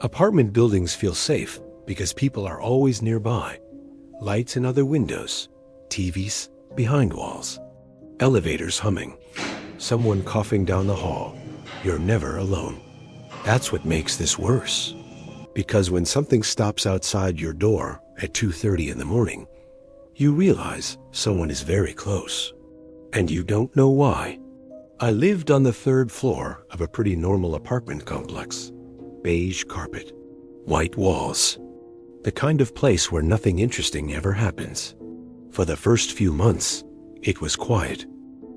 Apartment buildings feel safe because people are always nearby. Lights in other windows, TVs behind walls, elevators humming, someone coughing down the hall. You're never alone. That's what makes this worse. Because when something stops outside your door at 2:30 in the morning, you realize someone is very close. And you don't know why. I lived on the 3rd floor of a pretty normal apartment complex. Beige carpet, white walls. The kind of place where nothing interesting ever happens. For the first few months, it was quiet.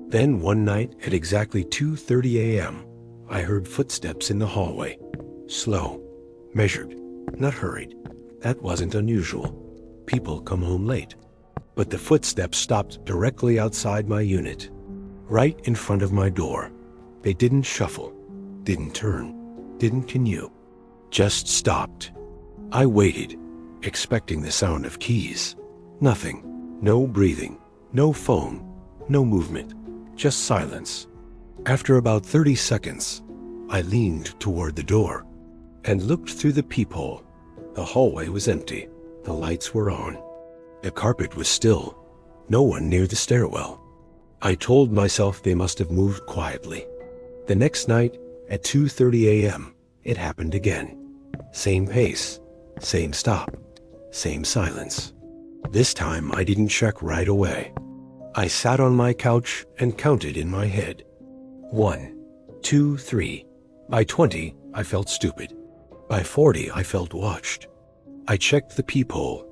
Then one night at exactly 2:30 a.m., I heard footsteps in the hallway. Slow, measured, not hurried. That wasn't unusual. People come home late. But the footsteps stopped directly outside my unit, right in front of my door. They didn't shuffle, didn't turn, didn't continue, just stopped. I waited, expecting the sound of keys. Nothing. No breathing, no phone, no movement, just silence. After about 30 seconds, I leaned toward the door and looked through the peephole. The hallway was empty. The lights were on. The carpet was still. No one near the stairwell. I told myself they must have moved quietly. The next night at 2:30 a.m., it happened again. Same pace, same stop, same silence. This time I didn't check right away. I sat on my couch and counted in my head. 1, 2, 3. By 20, I felt stupid. By 40, I felt watched. I checked the peephole.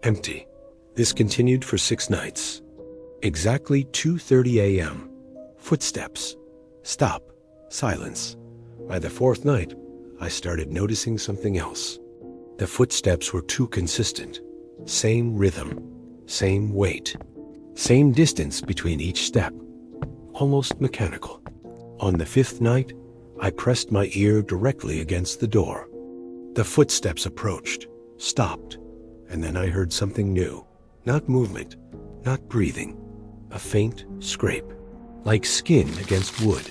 Empty. This continued for 6 nights. Exactly 2:30 a.m. Footsteps. Stop. Silence. By the 4th night, I started noticing something else. The footsteps were too consistent. Same rhythm. Same weight. Same distance between each step. Almost mechanical. On the 5th night, I pressed my ear directly against the door. The footsteps approached, stopped, and then I heard something new. Not movement, not breathing. A faint scrape, like skin against wood.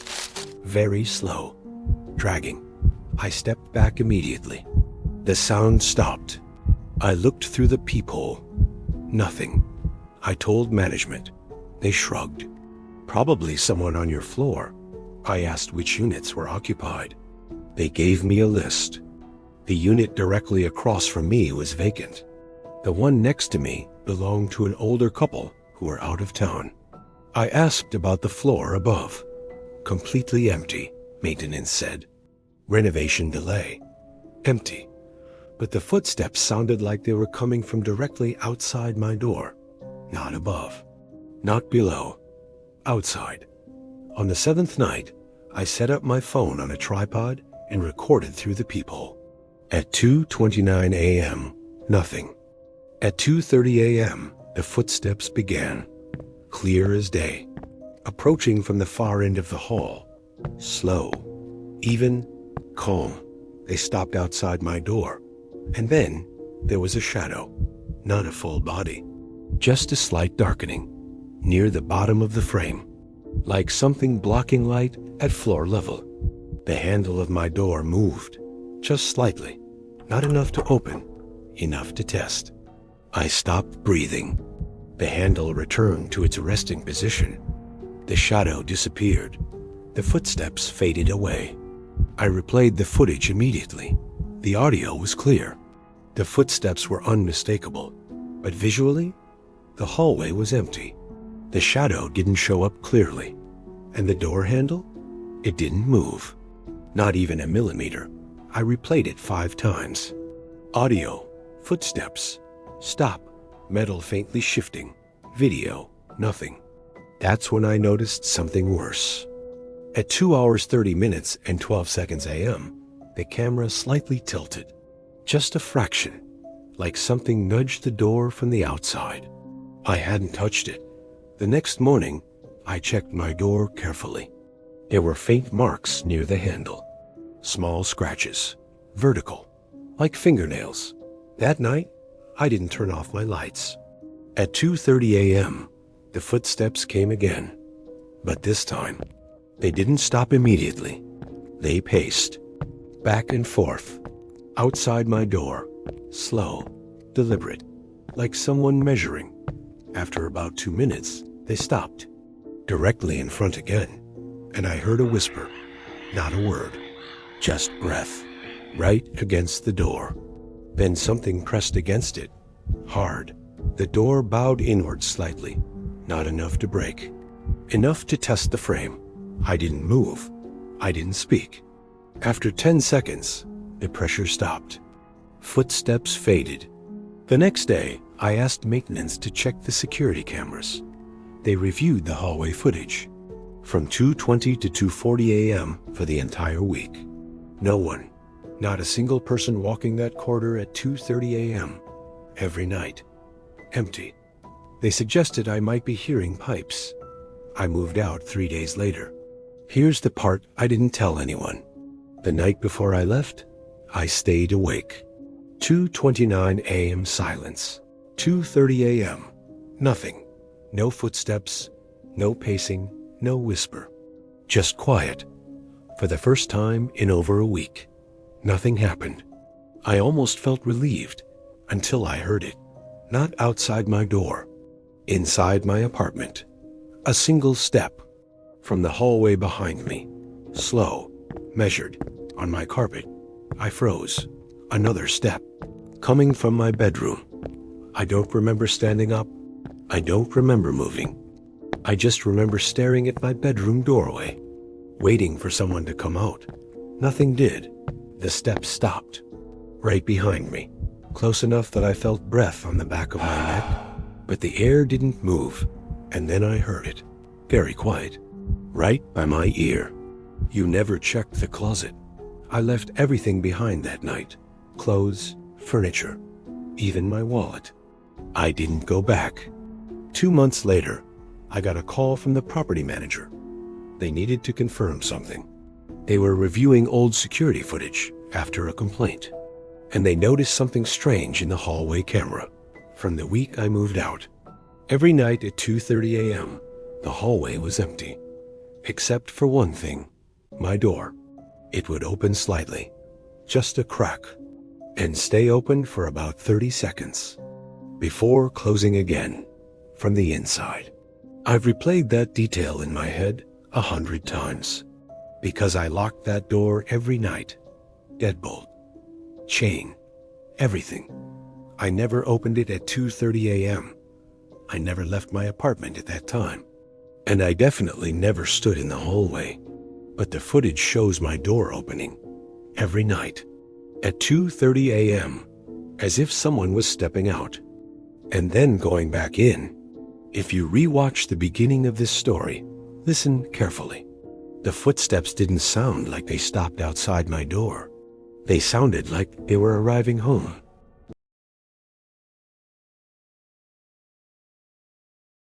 Very slow, dragging. I stepped back immediately. The sound stopped. I looked through the peephole. Nothing. I told management. They shrugged. Probably someone on your floor. I asked which units were occupied. They gave me a list. The unit directly across from me was vacant. The one next to me belonged to an older couple who were out of town. I asked about the floor above. Completely empty, maintenance said. Renovation delay. Empty. But the footsteps sounded like they were coming from directly outside my door. Not above. Not below. Outside. On the 7th night, I set up my phone on a tripod and recorded through the peephole. At 2:29 a.m., nothing. At 2:30 a.m., the footsteps began. Clear as day. Approaching from the far end of the hall. Slow. Even. Calm. They stopped outside my door. And then there was a shadow. Not a full body. Just a slight darkening. Near the bottom of the frame. Like something blocking light at floor level. The handle of my door moved. Just slightly. Not enough to open. Enough to test. I stopped breathing. The handle returned to its resting position. The shadow disappeared. The footsteps faded away. I replayed the footage immediately. The audio was clear. The footsteps were unmistakable. But visually, the hallway was empty. The shadow didn't show up clearly. And the door handle? It didn't move. Not even a millimeter. I replayed it 5 times. Audio, footsteps, stop, metal faintly shifting, video, nothing. That's when I noticed something worse. At 2 hours 30 minutes and 12 seconds a.m., the camera slightly tilted. Just a fraction, like something nudged the door from the outside. I hadn't touched it. The next morning, I checked my door carefully. There were faint marks near the handle. Small scratches, vertical, like fingernails. That night, I didn't turn off my lights. At 2:30 a.m., the footsteps came again. But this time, they didn't stop immediately. They paced, back and forth. Outside my door, slow, deliberate, like someone measuring. After about 2 minutes, they stopped. Directly in front again, and I heard a whisper, not a word, just breath, right against the door. Then something pressed against it, hard. The door bowed inward slightly, not enough to break. Enough to test the frame. I didn't move. I didn't speak. After 10 seconds, the pressure stopped. Footsteps faded. The next day, I asked maintenance to check the security cameras. They reviewed the hallway footage from 2:20 to 2:40 a.m. for the entire week. No one, not a single person walking that corridor at 2:30 a.m. every night. Empty. They suggested I might be hearing pipes. I moved out 3 days later. Here's the part I didn't tell anyone. The night before I left, I stayed awake. 2:29 a.m. silence. 2:30 a.m. Nothing. No footsteps, no pacing, no whisper. Just quiet. For the first time in over a week. Nothing happened. I almost felt relieved until I heard it. Not outside my door. Inside my apartment. A single step. From the hallway behind me. Slow. Measured. On my carpet. I froze. Another step. Coming from my bedroom. I don't remember standing up. I don't remember moving. I just remember staring at my bedroom doorway, waiting for someone to come out. Nothing did. The steps stopped. Right behind me. Close enough that I felt breath on the back of my neck, but the air didn't move. And then I heard it. Very quiet. Right by my ear. You never checked the closet. I left everything behind that night. Clothes, furniture, even my wallet. I didn't go back. 2 months later, I got a call from the property manager. They needed to confirm something. They were reviewing old security footage after a complaint, and they noticed something strange in the hallway camera from the week I moved out. Every night at 2:30 a.m., the hallway was empty, except for one thing, my door. It would open slightly, just a crack, and stay open for about 30 seconds, before closing again from the inside. I've replayed that detail in my head 100 times, because I locked that door every night. Deadbolt, chain, everything. I never opened it at 2:30 a.m. I never left my apartment at that time. And I definitely never stood in the hallway. But the footage shows my door opening every night at 2:30 a.m. as if someone was stepping out and then going back in. If you rewatch the beginning of this story, listen carefully. The footsteps didn't sound like they stopped outside my door. They sounded like they were arriving home.